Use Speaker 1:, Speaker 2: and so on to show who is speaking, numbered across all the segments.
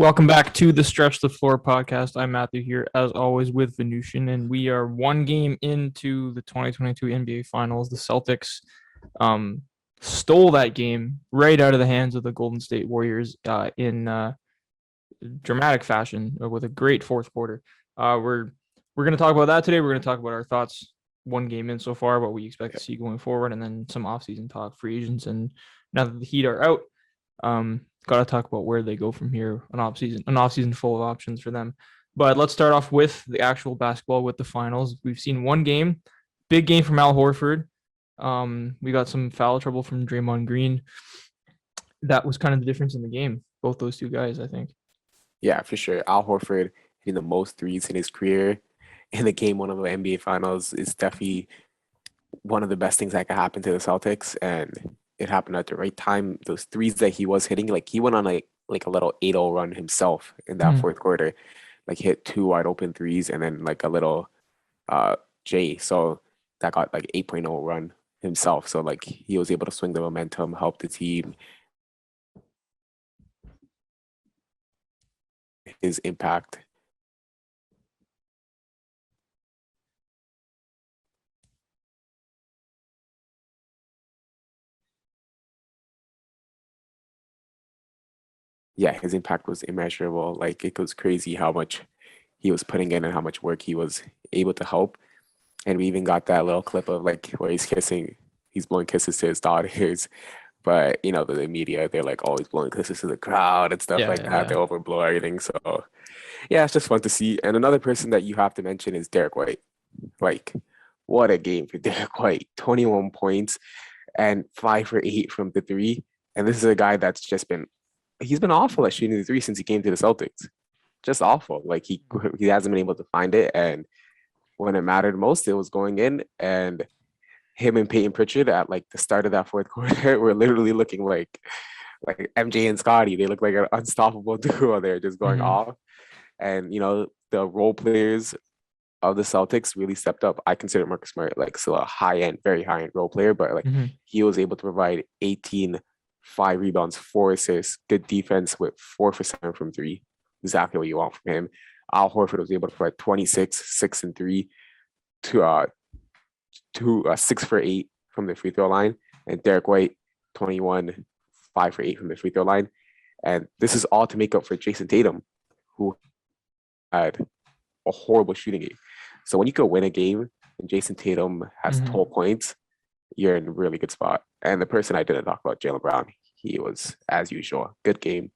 Speaker 1: Welcome back to the Stretch the Floor podcast. I'm Matthew here, as always, with Venushan, and we are one game into the 2022 NBA Finals. The Celtics stole that game right out of the hands of the Golden State Warriors in dramatic fashion with a great fourth quarter. We're going to talk about that today. We're going to talk about our thoughts one game in so far, what we expect to see going forward, and then some offseason talk, free agents, and now that the Heat are out. Got to talk about where they go from here. An offseason full of options for them. But let's start off with the actual basketball with the finals. We've seen one game, big game from Al Horford. We got some foul trouble from Draymond Green. That was kind of the difference in the game. Both those two guys, I think.
Speaker 2: Yeah, for sure. Al Horford hitting the most threes in his career in the game one of the NBA Finals is definitely one of the best things that could happen to the Celtics, and it happened at the right time. Those threes that he was hitting, like he went on like a little 8-0 run himself in that fourth quarter, like hit two wide open threes and then like a little J. So that got like 8.0 run himself. So like he was able to swing the momentum, help the team. His impact. Yeah, his impact was immeasurable. Like it was crazy how much he was putting in and how much work he was able to help. And we even got that little clip of like where he's blowing kisses to his daughters. But you know, the media, they're like always blowing kisses to the crowd and stuff like that. They
Speaker 1: Yeah.
Speaker 2: overblow everything. So yeah, it's just fun to see. And another person that you have to mention is Derek White. Like, what a game for Derek White. 21 points and 5 for 8 from the three. And this is a guy that's just he's been awful at shooting the three since he came to the Celtics. Just awful. Like he hasn't been able to find it. And when it mattered most, it was going in. And him and Peyton Pritchard at like the start of that fourth quarter were literally looking like MJ and Scotty. They look like an unstoppable duo. They're just going off. And you know, the role players of the Celtics really stepped up. I consider Marcus Smart like still a high end, very high end role player, but like he was able to provide 18, 5 rebounds, 4 assists, good defense with 4 for 7 from three. Exactly what you want from him. Al Horford was able to provide 26, 6 and 3 to 6 for 8 from the free throw line, and Derek White 21, 5 for 8 from the free throw line. And this is all to make up for Jason Tatum, who had a horrible shooting game. So when you could win a game and Jason Tatum has 12 points, you're in a really good spot. And the person I didn't talk about, Jaylen Brown, he was, as usual, good game,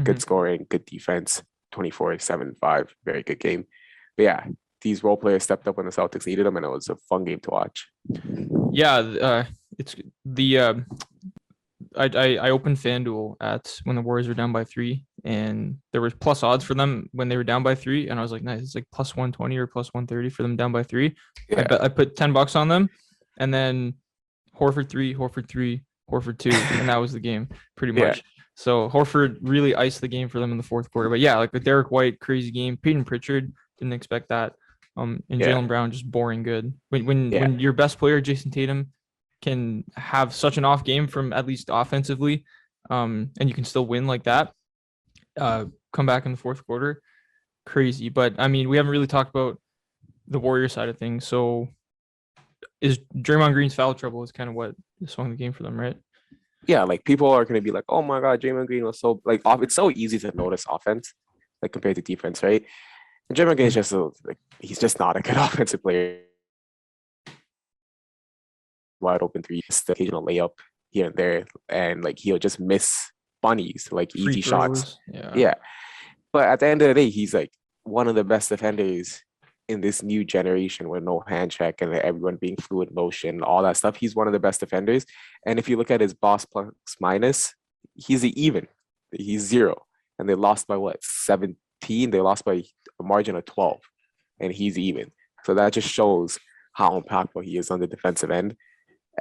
Speaker 2: good scoring, good defense, 24, 7, 5, very good game. But yeah, these role players stepped up when the Celtics needed them, and it was a fun game to watch.
Speaker 1: Yeah, it's the I opened FanDuel at when the Warriors were down by 3, and there was plus odds for them when they were down by 3, and I was like, nice, it's like plus 120 or plus 130 for them down by 3.
Speaker 2: Yeah.
Speaker 1: I put $10 on them, and then Horford 3, Horford 3, Horford 2, and that was the game pretty much. Yeah. So Horford really iced the game for them in the fourth quarter. But yeah, like with Derek White, crazy game. Peyton Pritchard, didn't expect that. And Jaylen Brown just boring good. When your best player, Jason Tatum, can have such an off game from at least offensively, and you can still win like that, come back in the fourth quarter, crazy. But I mean, we haven't really talked about the Warrior side of things. So is Draymond Green's foul trouble is kind of what swung the game for them, right?
Speaker 2: Yeah, like people are gonna be like, "Oh my God, Draymond Green was so like off." It's so easy to notice offense, like compared to defense, right? And Draymond Green is just he's just not a good offensive player. Wide open threes, the occasional layup here and there, and like he'll just miss bunnies, like
Speaker 1: Free
Speaker 2: easy
Speaker 1: throws.
Speaker 2: shots. Yeah. But at the end of the day, he's like one of the best defenders in this new generation with no hand check and everyone being fluid motion, all that stuff. He's one of the best defenders. And if you look at his boss plus minus, he's even. He's 0. And they lost by what? 17? They lost by a margin of 12. And he's even. So that just shows how impactful he is on the defensive end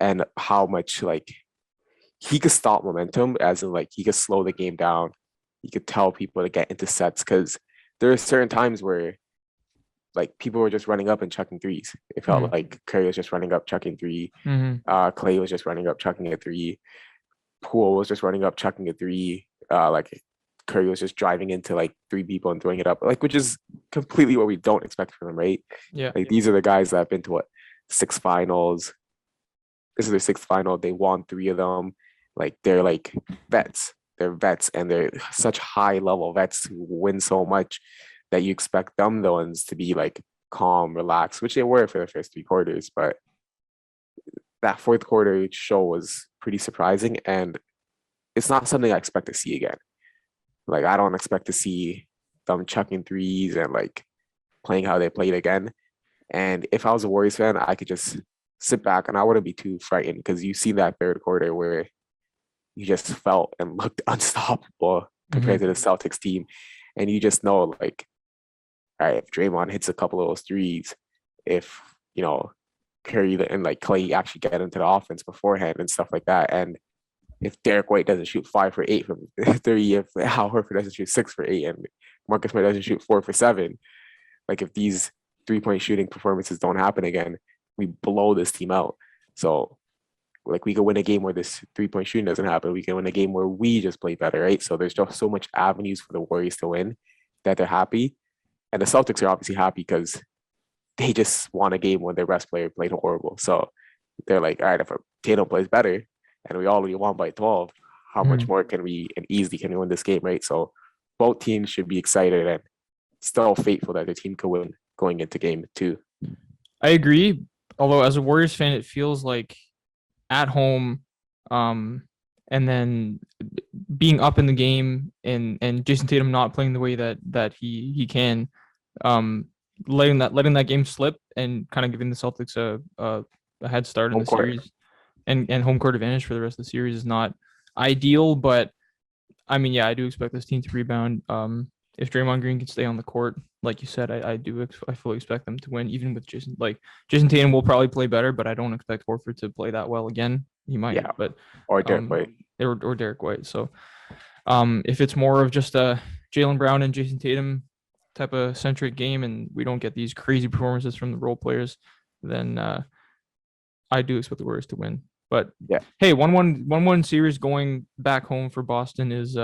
Speaker 2: and how much like he could stop momentum, as in like he could slow the game down. He could tell people to get into sets, because there are certain times where like people were just running up and chucking threes. It felt like Curry was just running up, chucking 3. Clay was just running up, chucking a 3. Poole was just running up, chucking a 3. Like Curry was just driving into like three people and throwing it up, like which is completely what we don't expect from him, right?
Speaker 1: Yeah.
Speaker 2: Like these are the guys that have been to what, 6 finals. This is their sixth final. They won three of them. Like they're like vets. They're vets, and they're such high level vets who win so much that you expect them the ones to be like calm, relaxed, which they were for the first 3 quarters. But that fourth quarter show was pretty surprising, and it's not something I expect to see again. Like I don't expect to see them chucking threes and like playing how they played again. And if I was a Warriors fan, I could just sit back and I wouldn't be too frightened because you see that third quarter where you just felt and looked unstoppable compared to the Celtics team. And you just know, like, all right, if Draymond hits a couple of those threes, if, Curry and like Clay actually get into the offense beforehand and stuff like that. And if Derek White doesn't shoot 5 for 8 from 30, if Al Horford doesn't shoot 6 for 8, and Marcus Smart doesn't shoot 4 for 7, like if these 3-point shooting performances don't happen again, we blow this team out. So like we could win a game where this 3-point shooting doesn't happen. We can win a game where we just play better, right? So there's just so much avenues for the Warriors to win that they're happy. And the Celtics are obviously happy because they just won a game when their best player played horrible. So they're like, all right, if Tatum plays better and we already won by 12, how much more can we and easily can we win this game, right? So both teams should be excited and still faithful that their team could win going into game 2.
Speaker 1: I agree. Although as a Warriors fan, it feels like at home, and then being up in the game and Jason Tatum not playing the way that he can, letting that game slip and kind of giving the Celtics a head start in the series and home court advantage for the rest of the series is not ideal. But I mean, yeah, I do expect this team to rebound. If Draymond Green can stay on the court, like you said, I fully expect them to win, even with Jason. Like Jason Tatum will probably play better, but I don't expect Horford to play that well again. He might, but
Speaker 2: or Derek White
Speaker 1: or Derek White. So, if it's more of just a Jaylen Brown and Jason Tatum type of centric game, and we don't get these crazy performances from the role players, then I do expect the Warriors to win. But hey, 1-1 series going back home for Boston is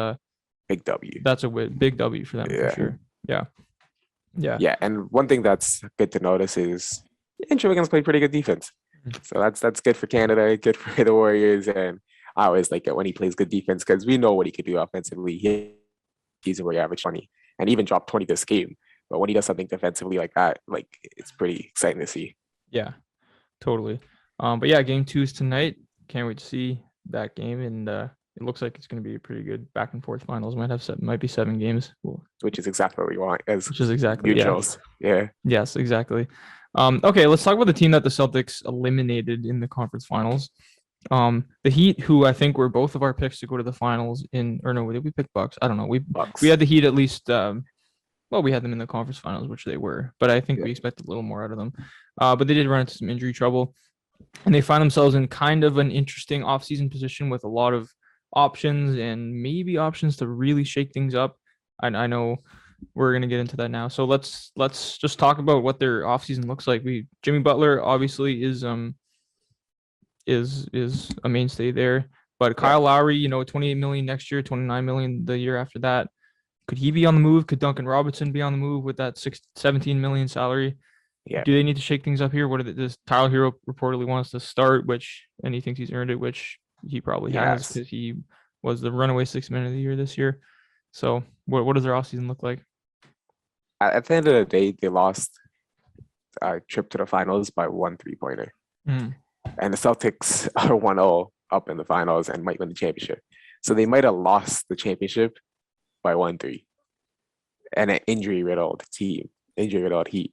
Speaker 2: big W.
Speaker 1: That's a big W for them for sure. Yeah.
Speaker 2: And one thing that's good to notice is Andrew Wiggins played pretty good defense. So that's good for Canada, good for the Warriors. And I always like it when he plays good defense because we know what he could do offensively. He's where he averaged 20 and even dropped 20 this game. But when he does something defensively like that, like it's pretty exciting to see.
Speaker 1: Yeah, totally. But yeah, game 2 is tonight. Can't wait to see that game, and it looks like it's going to be a pretty good back and forth finals. Might be 7 games,
Speaker 2: which is exactly what we want.
Speaker 1: Which is exactly
Speaker 2: neutrals. Yeah.
Speaker 1: Yes, exactly. Okay, let's talk about the team that the Celtics eliminated in the conference finals. The Heat, who I think were both of our picks to go to the finals did we pick Bucks? I don't know. We had the Heat at least. We had them in the conference finals, which they were, but I think we expected a little more out of them. But they did run into some injury trouble, and they find themselves in kind of an interesting offseason position with a lot of options and maybe options to really shake things up. I know we're gonna get into that now. So let's just talk about what their offseason looks like. Jimmy Butler obviously is a mainstay there, but Kyle Lowry, 28 million next year, 29 million the year after that. Could he be on the move? Could Duncan Robinson be on the move with that 17 million salary?
Speaker 2: Yeah.
Speaker 1: Do they need to shake things up here? Does Tyler Hero reportedly wants to start, and he thinks he's earned it, which he probably has because he was the runaway 6th man of the year this year. So what does their offseason look like?
Speaker 2: At the end of the day, they lost a trip to the finals by 1 3-pointer. And the Celtics are 1-0 up in the finals and might win the championship. So they might have lost the championship by 1-3. And an injury-riddled team, injury-riddled Heat.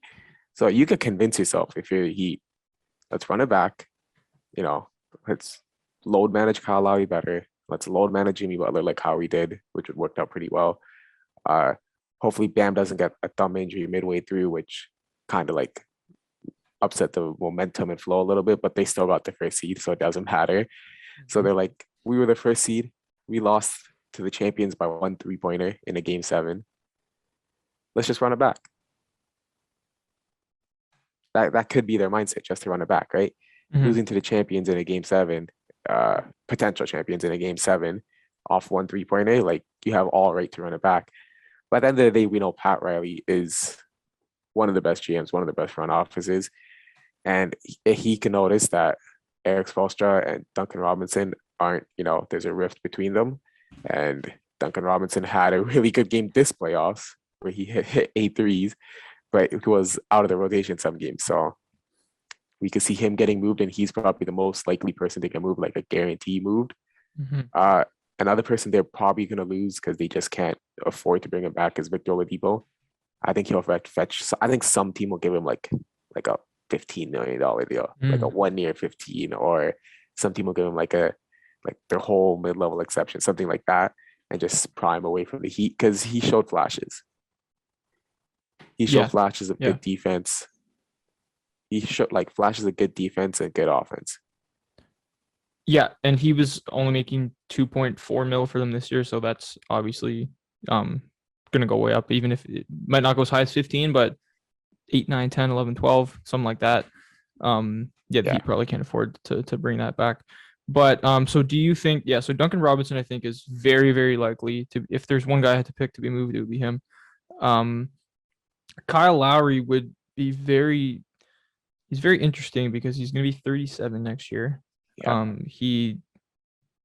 Speaker 2: So you could convince yourself if you're the Heat, let's run it back. Let's load manage Kyle Lowry better. Let's load manage Jimmy Butler like how we did, which worked out pretty well. Hopefully Bam doesn't get a thumb injury midway through, which kind of like upset the momentum and flow a little bit, but they still got the first seed, so it doesn't matter. So they're like, we were the first seed. We lost to the champions by 1 3-pointer in a game 7. Let's just run it back. That could be their mindset, just to run it back, right? Losing to the champions in a game 7, potential champions in a game 7, off one 3-pointer, like you have all right to run it back. But at the end of the day, we know Pat Riley is one of the best GMs, one of the best front offices, and he can notice that Eric Spoelstra and Duncan Robinson aren't, there's a rift between them. And Duncan Robinson had a really good game this playoffs where he hit 8 threes, but it was out of the rotation some games. So we could see him getting moved, and he's probably the most likely person to get moved, like a guarantee moved.
Speaker 1: Mm-hmm.
Speaker 2: Another person they're probably going to lose because they just can't afford to bring him back is Victor Oladipo. I think he'll fetch. I think some team will give him like a $15 million deal, like a 1 year 15, or some team will give him like their whole mid-level exception, something like that, and just prime away from the Heat because he showed flashes. He showed flashes of good defense. He showed like flashes of good defense and good offense.
Speaker 1: Yeah, and he was only making 2.4 mil for them this year, so that's obviously gonna go way up, even if it might not go as high as 15, but 8, 9, 10, 11, 12, something like that. The Heat probably can't afford to bring that back. But so do you think, so Duncan Robinson, I think, is very, very likely to, if there's one guy I had to pick to be moved, it would be him. Kyle Lowry would be he's very interesting because he's going to be 37 next year.
Speaker 2: Yeah.
Speaker 1: He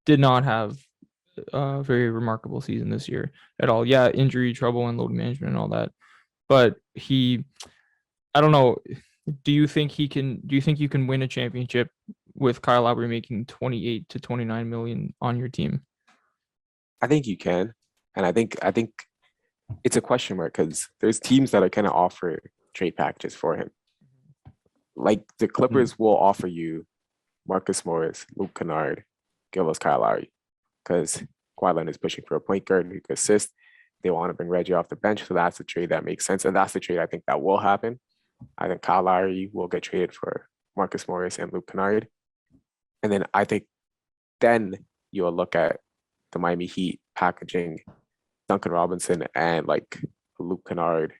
Speaker 1: did not have a very remarkable season this year at all. Yeah, injury trouble and load management and all that. But I don't know. Do you think you can win a championship with Kyle Lowry making 28 to 29 million on your team?
Speaker 2: I think you can. And I think it's a question mark because there's teams that are going to offer trade packages for him. Like the Clippers will offer you Marcus Morris, Luke Kennard, give us Kyle Lowry because Kawhi Leonard is pushing for a point guard who can assist. They want to bring Reggie off the bench, so that's a trade that makes sense, and that's the trade I think that will happen. I think Kyle Lowry will get traded for Marcus Morris and Luke Kennard, and then I think then you'll look at the Miami Heat packaging Duncan Robinson and like Luke Kennard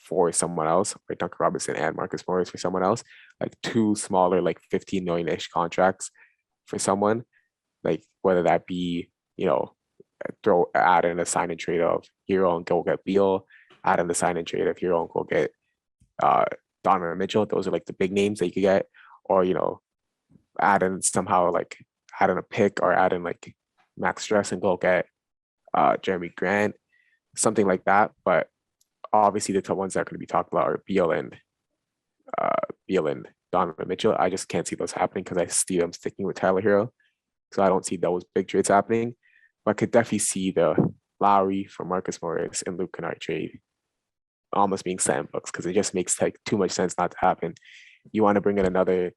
Speaker 2: for someone else, or Duncan Robinson and Marcus Morris for someone else, like two smaller, like 15 million-ish contracts for someone, like whether that be, add in a sign and trade of Hero and go get Beal, add in the sign and trade of Hero and go get Donovan Mitchell. Those are like the big names that you could get, or add in somehow like add in a pick or add in like Max Stress and go get Jeremy Grant, something like that. But obviously the top ones that are going to be talked about are Beal and Donovan Mitchell. I just can't see those happening because I see them sticking with Tyler Hero. So I don't see those big trades happening. But I could definitely see the Lowry for Marcus Morris and Luke Kennard trade almost being sandbox because it just makes like too much sense not to happen. You want to bring in another,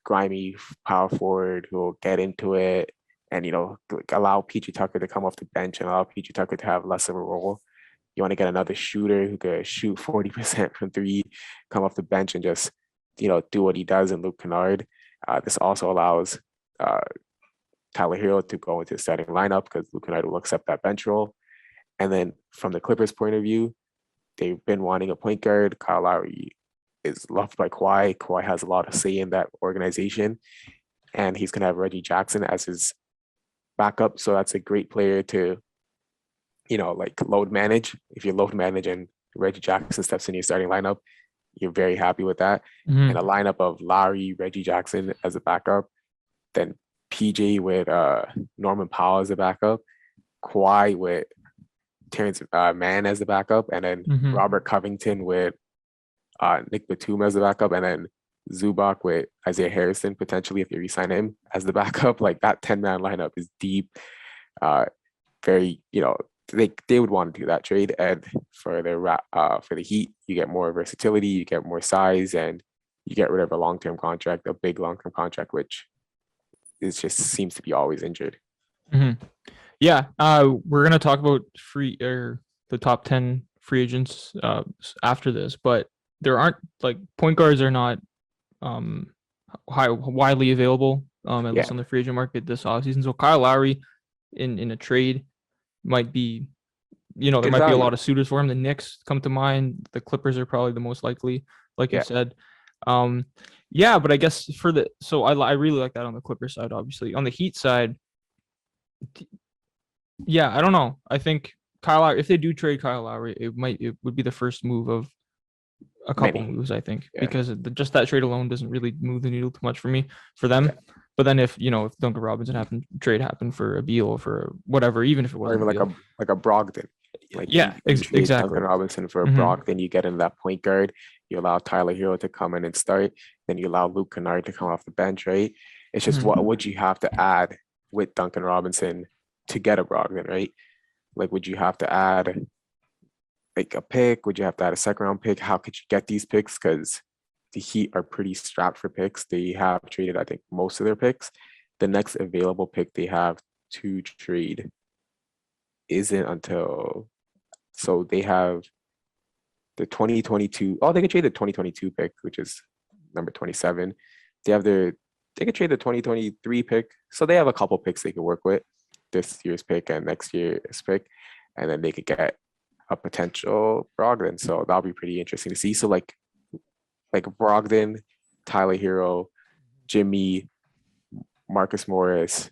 Speaker 2: grimy power forward who will get into it and, allow PJ Tucker to come off the bench and allow PJ Tucker to have less of a role. You want to get another shooter who could shoot 40% from three, come off the bench and just, do what he does in Luke Kennard. This also allows Tyler Hero to go into the starting lineup because Luke Kennard will accept that bench role. And then from the Clippers' point of view, they've been wanting a point guard. Kyle Lowry is loved by Kawhi. Kawhi has a lot of say in that organization. And he's going to have Reggie Jackson as his backup. So that's a great player to, load manage. If you load manage and Reggie Jackson steps in your starting lineup, you're very happy with that. And a lineup of Lowry, Reggie Jackson as a backup, then PJ with Norman Powell as a backup, Kawhi with Terrence Mann as the backup, and then Robert Covington with Nick Batum as the backup, and then Zubac with Isaiah Harrison potentially if they re-sign him as the backup. Like that 10-man lineup is deep. Very, they would want to do that trade. And for the Heat, you get more versatility, you get more size, and you get rid of a long-term contract, a big long-term contract, which is just seems to be always injured.
Speaker 1: Yeah, we're gonna talk about the top 10 free agents after this, but there aren't like point guards are not widely available at least on the free agent market this offseason. So Kyle Lowry in a trade might be, there might be a lot of suitors for him. The Knicks come to mind. The Clippers are probably the most likely, like you said. But I guess I really like that on the Clippers side. Obviously, on the Heat side, Yeah, I don't know. I think Kyle Lowry, if they do trade Kyle Lowry, it would be the first move of a couple
Speaker 2: Many.
Speaker 1: moves, I think,
Speaker 2: Yeah.
Speaker 1: because just that trade alone doesn't really move the needle too much for
Speaker 2: Yeah.
Speaker 1: them. But then if Duncan Robinson trade happened for a Beal or for whatever, even if it
Speaker 2: Or
Speaker 1: wasn't
Speaker 2: even
Speaker 1: a Beal,
Speaker 2: like a Brogdon. Like
Speaker 1: yeah,
Speaker 2: you trade
Speaker 1: exactly.
Speaker 2: Duncan Robinson for a
Speaker 1: Hmm.
Speaker 2: Brogdon, you get in that point guard. You allow Tyler Hero to come in and start. Then you allow Luke Kennard to come off the bench, right? It's just what
Speaker 1: Hmm.
Speaker 2: would you have to add with Duncan Robinson to get a Brogdon, right? Like, would you have to add like a pick? Would you have to add a second round pick? How could you get these picks? Because the Heat are pretty strapped for picks. They have traded, I think, most of their picks. The next available pick they have to trade isn't until so they have the 2022. Oh, they could trade the 2022 pick, which is number 27. They have their they could trade the 2023 pick. So they have a couple picks they could work with, this year's pick and next year's pick, and then they could get a potential Brogdon. So that'll be pretty interesting to see. So like Brogdon, Tyler Hero, Jimmy, Marcus Morris,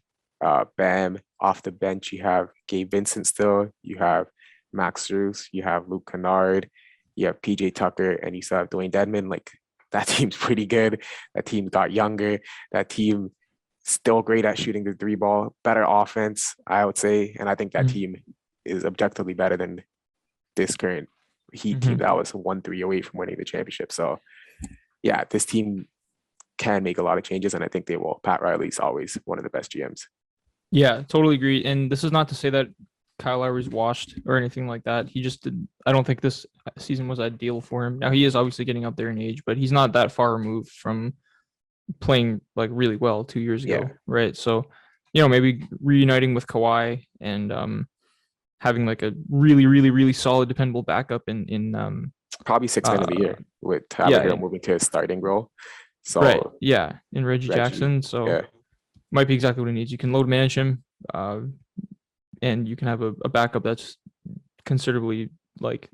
Speaker 2: Bam. Off the bench, you have Gabe Vincent still. You have Max Strus. You have Luke Kennard. You have PJ Tucker, and you still have Dwayne Dedman. Like that team's pretty good. That team got younger. That team still great at shooting the three ball. Better offense, I would say, and I think that team is objectively better than this current Heat team
Speaker 1: Hmm.
Speaker 2: that was 1-3 away from winning the championship. So yeah, this team can make a lot of changes, and I think they will. Pat Riley's always one of the best GMs.
Speaker 1: Yeah, totally agree. And this is not to say that Kyle Lowry's washed or anything like that. He just did. I don't think this season was ideal for him. Now he is obviously getting up there in age, but he's not that far removed from playing like really well 2 years
Speaker 2: Yeah,
Speaker 1: ago, right? So, maybe reuniting with Kawhi and having like a really, really, really solid, dependable backup in
Speaker 2: probably six men of the
Speaker 1: uh
Speaker 2: year with Tyler
Speaker 1: yeah,
Speaker 2: Hero moving to his starting role.
Speaker 1: right,
Speaker 2: So
Speaker 1: yeah, in Reggie
Speaker 2: Reggie,
Speaker 1: Jackson. So
Speaker 2: yeah,
Speaker 1: might be exactly what he needs. You can load manage him, uh, and you can have a backup that's considerably like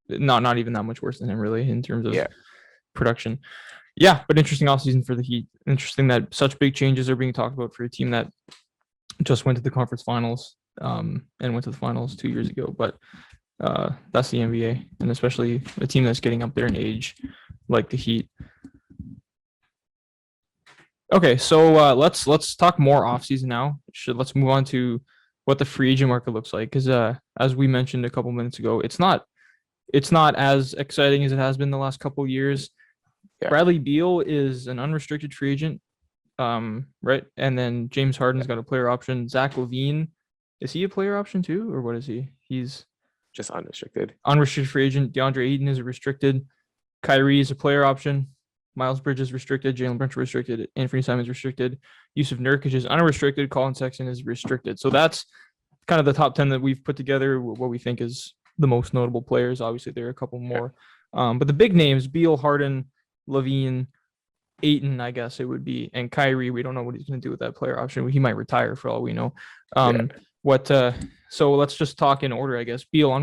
Speaker 1: not even that much worse than him really in terms of
Speaker 2: yeah,
Speaker 1: production. Yeah, but interesting offseason for the Heat. Interesting that such big changes are being talked about for a team that just went to the conference finals and went to the finals 2 years ago. But that's the NBA, and especially a team that's getting up there in age like the Heat. Okay, so let's talk more offseason now. Let's move on to what the free agent market looks like because as we mentioned a couple minutes ago, it's not as exciting as it has been the last couple of years.
Speaker 2: yeah,
Speaker 1: Bradley Beal is an unrestricted free agent, right? And then James
Speaker 2: yeah.
Speaker 1: Harden's got a player option. Zach LaVine, is he a player option too, or what is he? He's
Speaker 2: Just unrestricted.
Speaker 1: unrestricted free agent. DeAndre Ayton is a restricted. Kyrie is a player option. Miles Bridges restricted. Jalen Brunson restricted. Anthony Simons restricted. Yusuf Nurkic is unrestricted. Collin Sexton is restricted. So that's kind of the top 10 that we've put together, what we think is the most notable players. Obviously, there are a couple
Speaker 2: Yeah,
Speaker 1: more. But the big names, Beal, Harden, Levine, Ayton, I guess it would be, and Kyrie, we don't know what he's going to do with that player option. He might retire for all we know.
Speaker 2: yeah.
Speaker 1: What? So let's just talk in order, I guess. Beal,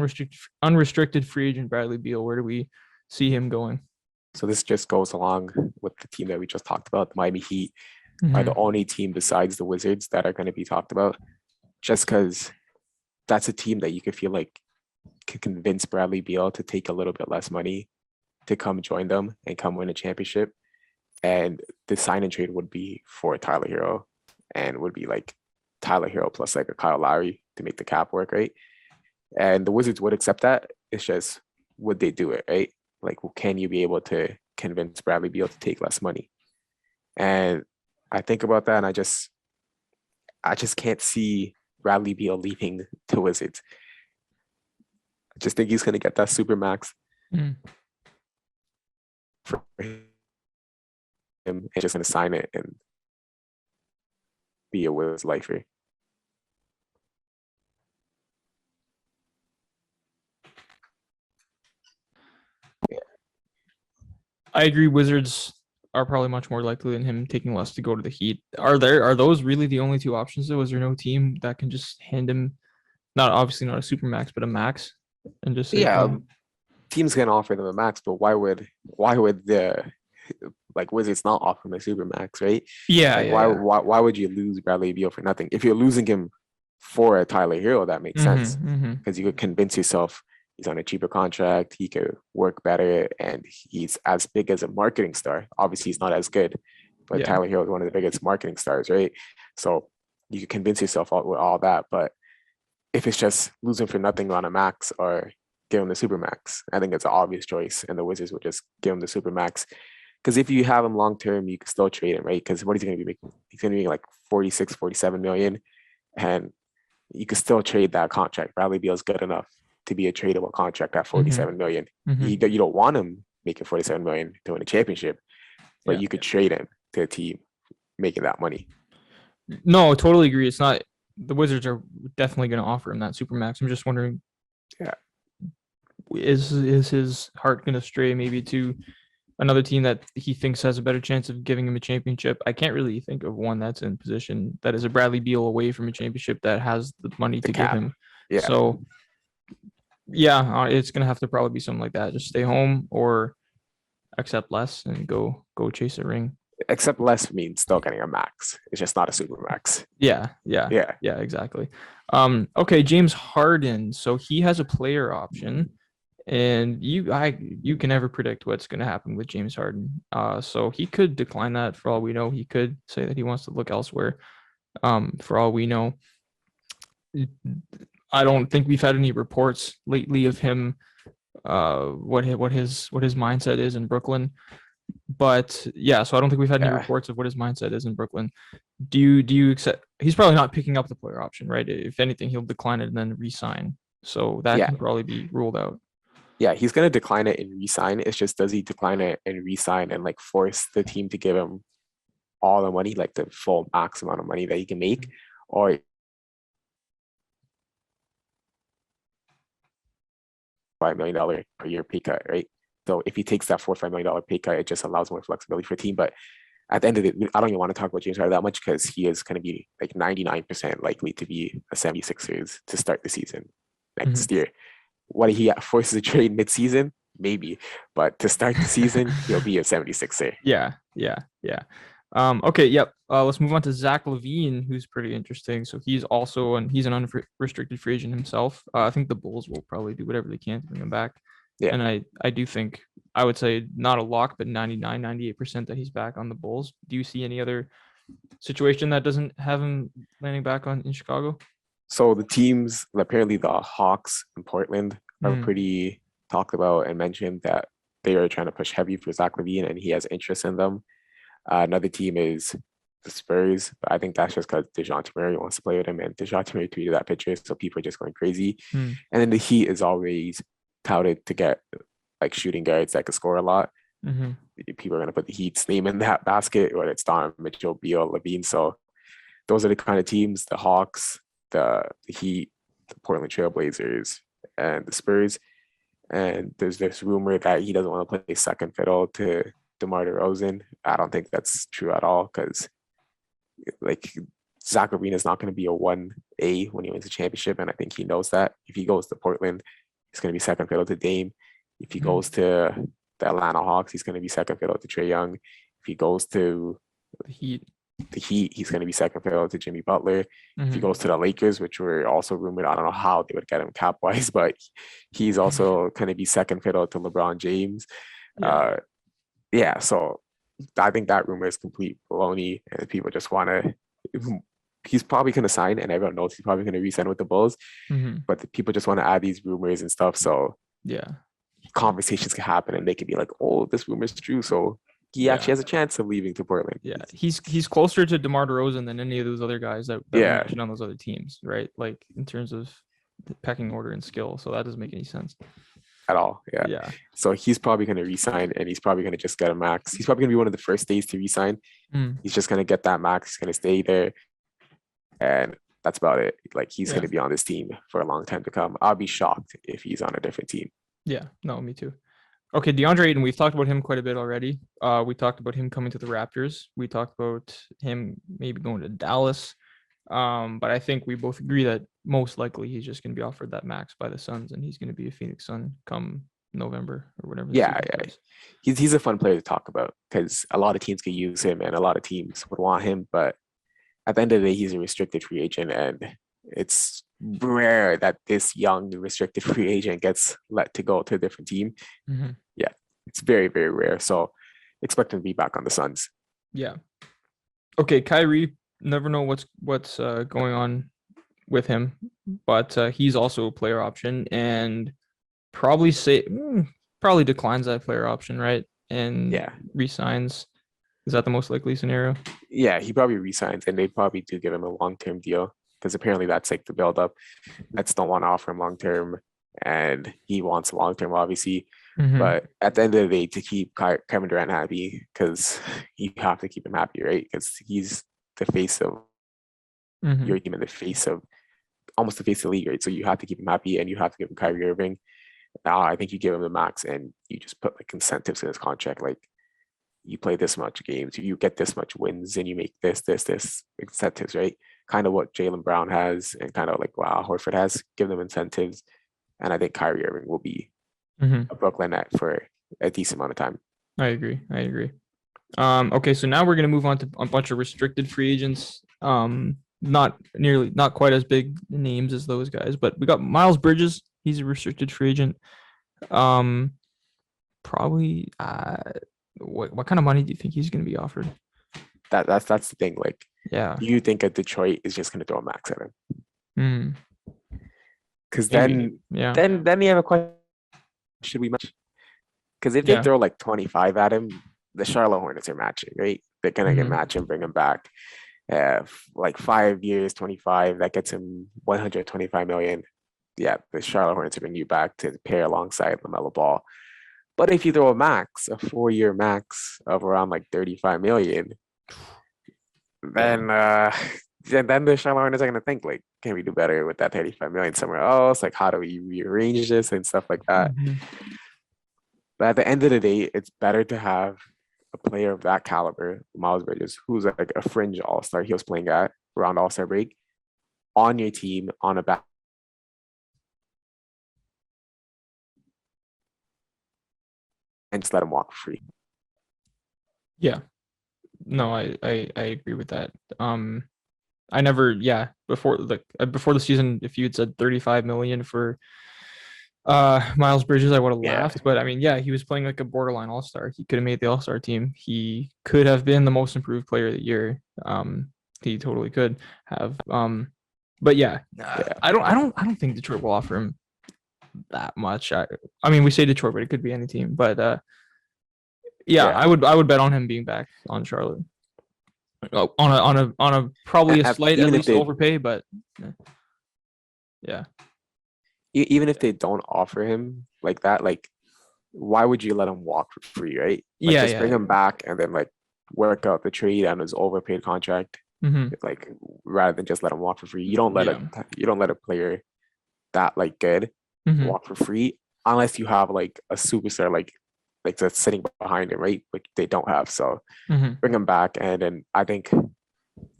Speaker 1: unrestricted free agent. Bradley Beal. Where do we see him going?
Speaker 2: So this just goes along with the team that we just talked about. The Miami Heat are the
Speaker 1: Mm-hmm.
Speaker 2: only team besides the Wizards that are going to be talked about, just because that's a team that you could feel like could convince Bradley Beal to take a little bit less money to come join them and come win a championship. And the sign and trade would be for Tyler Hero and would be like Tyler Hero plus like a Kyle Lowry to make the cap work, right? And the Wizards would accept that. It's just would they do it, right? Like, can you be able to convince Bradley Beal to take less money? And I think about that, and I just can't see Bradley Beal leaving the Wizards. I just think he's gonna get that super max
Speaker 1: Mm-hmm.
Speaker 2: for him and just gonna sign it and be a Wiz lifer.
Speaker 1: I agree. Wizards are probably much more likely than him taking less to go to the Heat. Are those really the only two options though? Is there no team that can just hand him not obviously not a super max, but a max and just say
Speaker 2: Yeah,
Speaker 1: go?
Speaker 2: teams can offer them a max, but why would the like Wizards not offer him a super max, right?
Speaker 1: Yeah,
Speaker 2: Like
Speaker 1: yeah, yeah.
Speaker 2: why would you lose Bradley Beal for nothing? If you're losing him for a Tyler Hero, that makes sense
Speaker 1: Mm-hmm.
Speaker 2: because you could convince yourself he's on a cheaper contract, he could work better, and he's as big as a marketing star. Obviously, he's not as good, but
Speaker 1: Yeah.
Speaker 2: Tyler Hero is one of the biggest marketing stars, right? So you could convince yourself with all that. But if it's just losing for nothing on a max or give him the super max, I think it's an obvious choice, and the Wizards would just give him the super max. Because if you have him long term, you can still trade him, right? Because what is he going to be making? He's going to be like 46, 47 million, and you could still trade that contract. Bradley Beal is good enough to be a tradable contract at
Speaker 1: Mm-hmm.
Speaker 2: 47 million.
Speaker 1: Mm-hmm.
Speaker 2: You don't want him making 47 million to win a championship, but
Speaker 1: Yeah.
Speaker 2: you could trade him to a team making that money.
Speaker 1: No, totally agree. It's not the Wizards are definitely going to offer him that supermax. I'm just wondering,
Speaker 2: Yeah,
Speaker 1: is his heart going to stray maybe to another team that he thinks has a better chance of giving him a championship? I can't really think of one that's in position that is a Bradley Beal away from a championship that has the money
Speaker 2: the
Speaker 1: to give
Speaker 2: cap.
Speaker 1: him.
Speaker 2: Yeah,
Speaker 1: So yeah, it's going to have to probably be something like that. Just stay home or accept less and go chase a ring.
Speaker 2: except less means still getting a max. It's just not a super max.
Speaker 1: Yeah,
Speaker 2: Yeah,
Speaker 1: exactly. Okay, James Harden. So he has a player option, and you can never predict what's going to happen with James Harden. So he could decline that for all we know. He could say that he wants to look elsewhere. For all we know, I don't think we've had any reports lately of him. What his mindset is in Brooklyn. But yeah, so I don't think we've had any
Speaker 2: yeah,
Speaker 1: reports of what his mindset is in Brooklyn. Do you accept? He's probably not picking up the player option, right? If anything, he'll decline it and then resign. So that
Speaker 2: yeah,
Speaker 1: can probably be ruled out.
Speaker 2: yeah. He's gonna decline it and resign. It's just does he decline it and resign and like force the team to give him all the money, like the full max amount of money that he can make, or $5 million per year pay cut, right? So if he takes that $4 or $5 million pay cut, it just allows more flexibility for a team. But at the end of it, I don't even want to talk about James Harden that much because he is going to be like 99% likely to be a 76ers to start the season
Speaker 1: Mhm.
Speaker 2: next year. What he forces a trade mid-season? Maybe. But to start the season, he'll be a 76er.
Speaker 1: Yeah. Okay, yep. Let's move on to Zach LaVine, who's pretty interesting. So he's an unrestricted free agent himself. I think the Bulls will probably do whatever they can to bring him back.
Speaker 2: Yeah.
Speaker 1: And I do think I would say not a lock, but 98% that he's back on the Bulls. Do you see any other situation that doesn't have him landing back in Chicago?
Speaker 2: So the teams, apparently the Hawks in Portland are
Speaker 1: Mm,
Speaker 2: pretty talked about and mentioned that they are trying to push heavy for Zach LaVine and he has interest in them. Another team is the Spurs, but I think that's just because DeJounte Murray wants to play with him, and DeJounte Murray tweeted that picture, so people are just going crazy.
Speaker 1: mm,
Speaker 2: And then the Heat is always touted to get like shooting guards that can score a lot.
Speaker 1: mm-hmm.
Speaker 2: People are going to put the Heat's name in that basket, whether it's Donovan Mitchell, Beal, LaVine. So those are the kind of teams: the Hawks, the Heat, the Portland Trailblazers, and the Spurs. And there's this rumor that he doesn't want to play second fiddle to DeMar DeRozan. I don't think that's true at all because like Zach LaVine is not going to be a 1A when he wins a championship, and I think he knows that. If he goes to Portland, he's going to be second fiddle to Dame. If he
Speaker 1: Mm-hmm.
Speaker 2: goes to the Atlanta Hawks, he's going to be second fiddle to Trae Young. If he goes to
Speaker 1: The Heat.
Speaker 2: the Heat, he's going to be second fiddle to Jimmy Butler. If he
Speaker 1: Mm-hmm.
Speaker 2: goes to the Lakers, which were also rumored, I don't know how they would get him cap wise, but he's also going to be second fiddle to LeBron James.
Speaker 1: Yeah.
Speaker 2: Yeah, so I think that rumor is complete baloney, and people just want to. He's probably going to sign, and everyone knows he's probably going to re-sign with the Bulls.
Speaker 1: Mm-hmm.
Speaker 2: But the people just want to add these rumors and stuff, so
Speaker 1: Yeah.
Speaker 2: conversations can happen, and they can be like, "Oh, this rumor is true," so he
Speaker 1: Yeah.
Speaker 2: actually has a chance of leaving to Portland.
Speaker 1: Yeah, he's closer to DeMar DeRozan than any of those other guys that we
Speaker 2: Yeah,
Speaker 1: mentioned on those other teams, right? Like in terms of the pecking order and skill. So that doesn't make any sense.
Speaker 2: at all. Yeah.
Speaker 1: Yeah.
Speaker 2: So he's probably going to resign, and he's probably going to just get a max. He's probably going to be one of the first days to resign.
Speaker 1: Mm,
Speaker 2: He's just going to get that max. He's going to stay there, and that's about it. Like he's
Speaker 1: Yeah.
Speaker 2: going to be on this team for a long time to come. I'll be shocked if he's on a different team.
Speaker 1: yeah. No, me too. Okay, DeAndre Ayton, we've talked about him quite a bit already. We talked about him coming to the Raptors. We talked about him maybe going to Dallas. But I think we both agree that most likely he's just going to be offered that max by the Suns, and he's going to be a Phoenix Sun come November or whatever. The
Speaker 2: Yeah,
Speaker 1: season
Speaker 2: yeah.
Speaker 1: starts.
Speaker 2: He's a fun player to talk about because a lot of teams could use him, and a lot of teams would want him. But at the end of the day, he's a restricted free agent, and It's rare that this young restricted free agent gets let to go to a different team.
Speaker 1: Mhm.
Speaker 2: Yeah, it's very, very rare. So expect him to be back on the Suns.
Speaker 1: Yeah. Okay, Kyrie. Never know what's going on with him, but he's also a player option, and probably declines that player option, right? And
Speaker 2: Yeah.
Speaker 1: resigns. Is that the most likely scenario?
Speaker 2: Yeah, he probably resigns and they probably do give him a long-term deal because apparently that's like the build-up. Nets don't want to offer him long-term and he wants long-term, obviously.
Speaker 1: Mm-hmm.
Speaker 2: But at the end of the day, to keep Kevin Durant happy, because you have to keep him happy, right? Because he's the face of
Speaker 1: Mm-hmm.
Speaker 2: your team and the face of almost the face of the league, right? So you have to keep him happy and you have to give him Kyrie Irving. I think you give him the max and you just put like incentives in his contract, like you play this much games, you get this much wins, and you make this incentives, right? Kind of what Jaylen Brown has, and kind of like wow, Horford has. Give them incentives, and I think Kyrie Irving will be
Speaker 1: Mm-hmm.
Speaker 2: a Brooklyn net for a decent amount of time.
Speaker 1: I agree. I agree. Okay, so now we're gonna move on to a bunch of restricted free agents. Not quite as big names as those guys, but we got Miles Bridges. He's a restricted free agent. Um, probably. What kind of money do you think he's gonna be offered?
Speaker 2: That's the thing. Like,
Speaker 1: Yeah.
Speaker 2: do you think that Detroit is just going to throw a max at him?
Speaker 1: Hmm.
Speaker 2: Because
Speaker 1: Maybe. Yeah.
Speaker 2: then you have a question: should we match? Because if they
Speaker 1: Yeah.
Speaker 2: throw like 25 at him, the Charlotte Hornets are matching, right? They're gonna get
Speaker 1: Hmm.
Speaker 2: match and bring him back. Like 5 years, 25, that gets him 125 million. Yeah, the Charlotte Hornets are bringing you back to pair alongside LaMelo Ball. But if you throw a 4-year max of around like 35 million,
Speaker 1: Yeah.
Speaker 2: then the Charlotte Hornets are gonna think like, can we do better with that 35 million somewhere else? Like, how do we rearrange this and stuff like that?
Speaker 1: Hmm.
Speaker 2: But at the end of the day, it's better to have a player of that caliber, Miles Bridges, who's like a fringe all-star. He was playing at around all-star break on your team on a back and just let him walk free.
Speaker 1: Yeah. No, I agree with that. I never, yeah, before the season, if you had said 35 million for Miles Bridges, I would have
Speaker 2: Yeah,
Speaker 1: laughed. But I mean, yeah, he was playing like a borderline all-star. He could have made the all-star team. He could have been the most improved player of the year. He totally could have. But yeah,
Speaker 2: yeah,
Speaker 1: I don't think Detroit will offer him that much. I mean, we say Detroit, but it could be any team. But yeah,
Speaker 2: yeah.
Speaker 1: I would bet on him being back on Charlotte. On a probably a slight at
Speaker 2: Even if
Speaker 1: least
Speaker 2: they
Speaker 1: overpay, but yeah.
Speaker 2: even if they don't offer him like that, like why would you let him walk for free, right? Like
Speaker 1: Yeah,
Speaker 2: just bring
Speaker 1: yeah.
Speaker 2: him back and then like work out the trade on his overpaid contract,
Speaker 1: Mm-hmm.
Speaker 2: like rather than just let him walk for free.
Speaker 1: Yeah.
Speaker 2: You don't let a player that like good
Speaker 1: Mm-hmm.
Speaker 2: walk for free unless you have like a superstar like that's sitting behind him, right? Like they don't have. So
Speaker 1: Mm-hmm.
Speaker 2: bring him back and then I think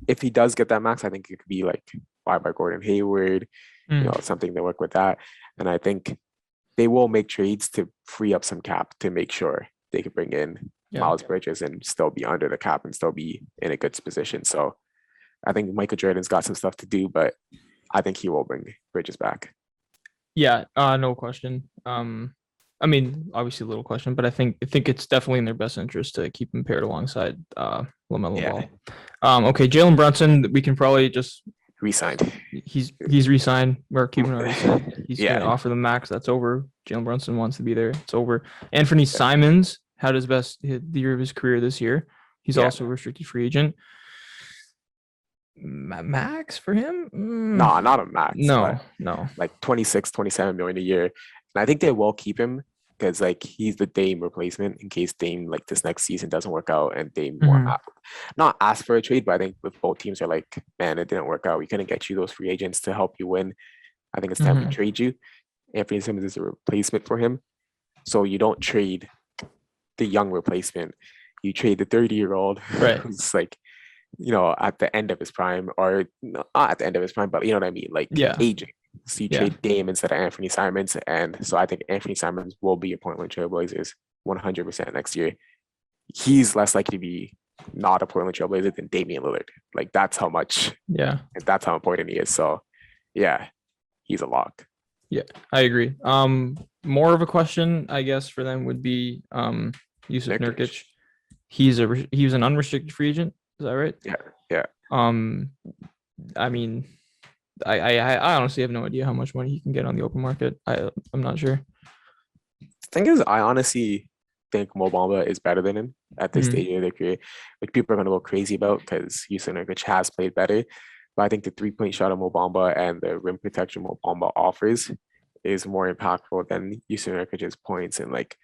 Speaker 2: if he does get that max, I think it could be like by Gordon Hayward,
Speaker 1: Mm.
Speaker 2: something to work with that. And I think they will make trades to free up some cap to make sure they could bring in
Speaker 1: Yeah.
Speaker 2: Miles Bridges and still be under the cap and still be in a good position. So I think Michael Jordan's got some stuff to do, but I think he will bring Bridges back.
Speaker 1: Yeah, no question. I mean, obviously a little question, but I think it's definitely in their best interest to keep him paired alongside LaMelo
Speaker 2: Yeah,
Speaker 1: Ball. Okay, Jalen Brunson, we can probably just
Speaker 2: re-signed.
Speaker 1: he's re-signed. Where Cuban already said he's gonna
Speaker 2: Yeah,
Speaker 1: offer the max. That's over. Jalen Brunson wants to be there. It's over. Anthony
Speaker 2: yeah,
Speaker 1: Simons had the year of his career this year. He's
Speaker 2: yeah.
Speaker 1: also a restricted free agent. Max for him?
Speaker 2: No, not a max,
Speaker 1: No,
Speaker 2: but
Speaker 1: no.
Speaker 2: like 26, 27 million a year. And I think they will keep him because like he's the Dame replacement in case Dame like this next season doesn't work out and Dame
Speaker 1: Mhm.
Speaker 2: not ask for a trade, but I think with both teams are like, man, it didn't work out. We couldn't get you those free agents to help you win. I think it's time we
Speaker 1: Mhm.
Speaker 2: trade you. Anthony Simmons is a replacement for him. So you don't trade the young replacement. You trade the 30-year-old
Speaker 1: Right.
Speaker 2: who's like, at the end of his prime, or not at the end of his prime, but you know what I mean, like
Speaker 1: Yeah.
Speaker 2: aging. So you
Speaker 1: Yeah.
Speaker 2: trade Dame instead of Anthony Simons. And so I think Anthony Simons will be a Portland Trailblazers 100% next year. He's less likely to be not a Portland Trailblazer than Damian Lillard. Like that's how much,
Speaker 1: Yeah.
Speaker 2: and that's how important he is. So yeah, he's a lock.
Speaker 1: Yeah, I agree. More of a question, I guess, for them would be Yusuf
Speaker 2: Nurkic.
Speaker 1: Nurkic. He was an unrestricted free agent. Is that right?
Speaker 2: Yeah, yeah.
Speaker 1: Um, I mean, I honestly have no idea how much money he can get on the open market. I'm not sure.
Speaker 2: Thing is, I honestly think Mo Bamba is better than him at this
Speaker 1: Mhm.
Speaker 2: stage of their career, which people are going to go crazy about because Yusuf Nurkic has played better. But I think the 3-point shot of Mo Bamba and the rim protection Mo Bamba offers is more impactful than Yusuf Nurkic's points and like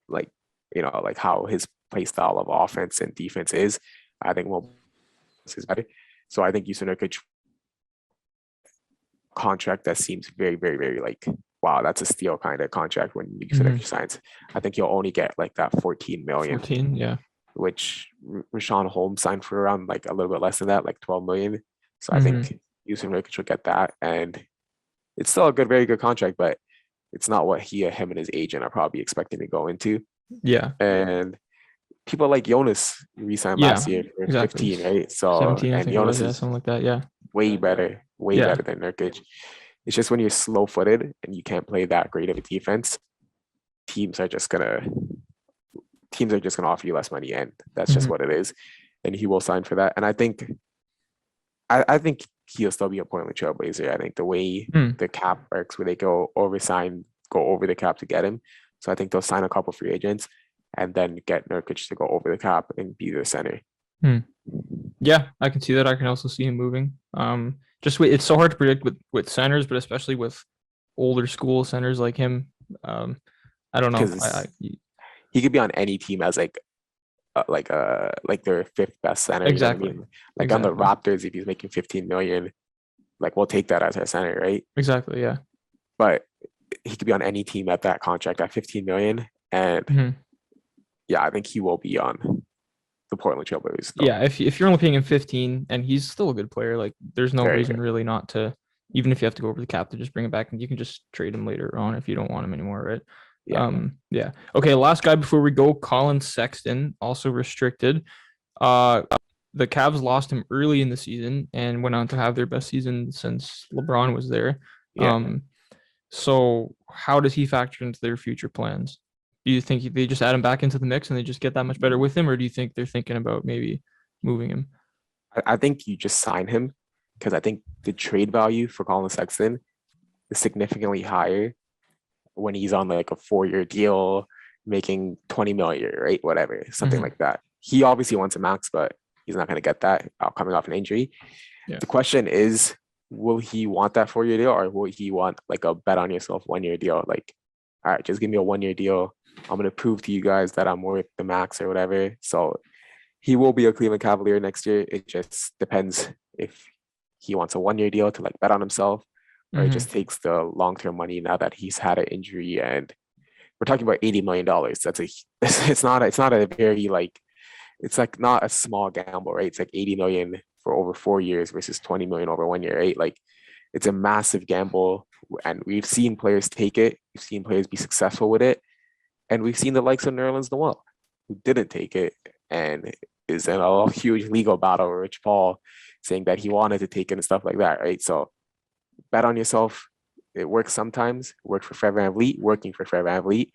Speaker 2: like how his play style of offense and defense is. I think Mo Bamba is better. So I think Yusuf Nurkic contract that seems very, very, very like, wow, that's a steal kind of contract when Yusuf
Speaker 1: Mhm.
Speaker 2: Nurkic signs. I think you'll only get like that 14 million,
Speaker 1: 14, yeah.
Speaker 2: which Rashawn Holmes signed for around like a little bit less than that, like 12 million. So I
Speaker 1: Mhm.
Speaker 2: think Yusuf Nurkic will get that. And it's still a good, very good contract, but it's not what him and his agent are probably expecting to go into.
Speaker 1: Yeah.
Speaker 2: And people like Jonas re-signed
Speaker 1: Yeah,
Speaker 2: last year for
Speaker 1: exactly.
Speaker 2: 15, right? So,
Speaker 1: 17, I
Speaker 2: and
Speaker 1: think it was,
Speaker 2: Jonas
Speaker 1: yeah,
Speaker 2: is
Speaker 1: something like that. Yeah.
Speaker 2: way
Speaker 1: Yeah.
Speaker 2: better than Nurkic. It's just when you're slow-footed and you can't play that great of a defense, teams are just gonna offer you less money, and that's just
Speaker 1: Mhm.
Speaker 2: what it is. And he will sign for that. And I think he'll still be a Portland Trailblazer. I think the way
Speaker 1: Mm.
Speaker 2: the cap works, where they go over the cap to get him. So I think they'll sign a couple free agents and then get Nurkic to go over the cap and be the center.
Speaker 1: Mm. Yeah, I can see that. I can also see him moving. Just wait, it's so hard to predict with centers, but especially with older school centers like him. Um, I don't know.
Speaker 2: Because he could be on any team as like their fifth best center. You know what I
Speaker 1: Exactly.
Speaker 2: mean? Like on the
Speaker 1: Exactly.
Speaker 2: Raptors, if he's making 15 million, like we'll take that as our center, right?
Speaker 1: Exactly. Yeah.
Speaker 2: But he could be on any team at that contract at 15 million. And
Speaker 1: Mhm.
Speaker 2: yeah, I think he will be on the Portland Trailblazers still.
Speaker 1: Yeah, if you're only paying him 15 and he's still a good player, like there's no
Speaker 2: Very
Speaker 1: reason
Speaker 2: good.
Speaker 1: really not to, even if you have to go over the cap to just bring him back and you can just trade him later on if you don't want him anymore, right?
Speaker 2: Yeah.
Speaker 1: Yeah. Okay, last guy before we go, Collin Sexton, also restricted. Uh the Cavs lost him early in the season and went on to have their best season since LeBron was there.
Speaker 2: Yeah.
Speaker 1: Um, so how does he factor into their future plans? Do you think they just add him back into the mix and they just get that much better with him, or do you think they're thinking about maybe moving him?
Speaker 2: I think you just sign him because I think the trade value for Collin Sexton is significantly higher when he's on like a 4-year deal, making 20 million, right? Whatever, something
Speaker 1: Mhm.
Speaker 2: like that. He obviously wants a max, but he's not going to get that coming off an injury.
Speaker 1: Yeah.
Speaker 2: The question is, will he want that 4-year deal or will he want like a bet on yourself 1-year deal? Like, all right, just give me a 1-year deal. I'm going to prove to you guys that I'm worth the max or whatever. So he will be a Cleveland Cavalier next year. It just depends if he wants a 1-year deal to like bet on himself or he just
Speaker 1: Hmm.
Speaker 2: takes the long-term money now that he's had an injury and we're talking about $80 million. That's a it's not a very like it's like not a small gamble, right? It's like 80 million for over 4 years versus 20 million over 1 year, right? Like it's a massive gamble. And we've seen players take it, we've seen players be successful with it, and we've seen the likes of Nerlens Noel, who didn't take it and is in a huge legal battle with Rich Paul saying that he wanted to take it and stuff like that, right? So bet on yourself. It works sometimes. It worked for Fred VanVleet, working for Fred VanVleet.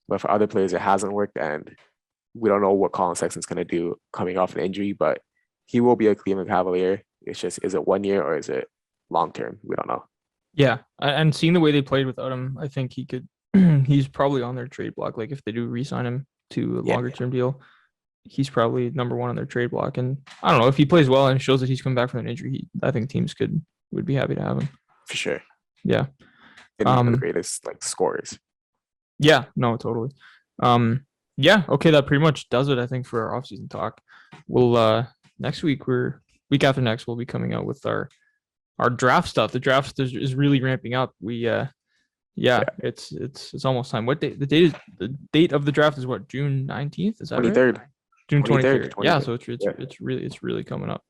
Speaker 2: But for other players, it hasn't worked. And we don't know what Collin Sexton's going to do coming off an injury, but he will be a Cleveland Cavalier. It's just, is it 1 year or is it long term? We don't know.
Speaker 1: Yeah, and seeing the way they played without him, I think he could. He's probably on their trade block. Like if they do re-sign him to a
Speaker 2: Yeah,
Speaker 1: longer term deal, he's probably number one on their trade block. And I don't know if he plays well and shows that he's coming back from an injury. I think teams would be happy to have him.
Speaker 2: for sure.
Speaker 1: Yeah.
Speaker 2: And one of the
Speaker 1: Um.
Speaker 2: greatest like scorers.
Speaker 1: Yeah. No. Totally. Um. Yeah. Okay. That pretty much does it. I think for our offseason talk. We'll next week week after next we'll be coming out with our draft stuff. The draft is really ramping up. Yeah,
Speaker 2: Yeah.
Speaker 1: it's almost time. What date? The date of the draft is what, June 19th? Is that right?
Speaker 2: 23rd.
Speaker 1: June
Speaker 2: 23rd.
Speaker 1: 23rd. Yeah,
Speaker 2: 23rd.
Speaker 1: so it's
Speaker 2: Yeah.
Speaker 1: it's really coming up.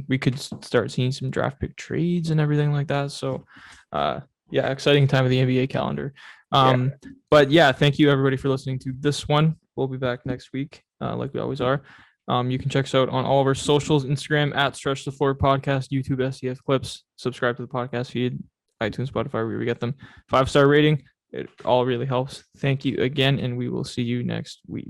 Speaker 1: We could start seeing some draft pick trades and everything like that. So, yeah, exciting time of the NBA calendar.
Speaker 2: Yeah.
Speaker 1: But yeah, thank you everybody for listening to this one. We'll be back next week, like we always are. You can check us out on all of our socials, Instagram at Stretch the Floor Podcast, YouTube SCF Clips. Subscribe to the podcast feed, iTunes, Spotify, wherever we get them. 5-star rating. It all really helps. Thank you again, and we will see you next week.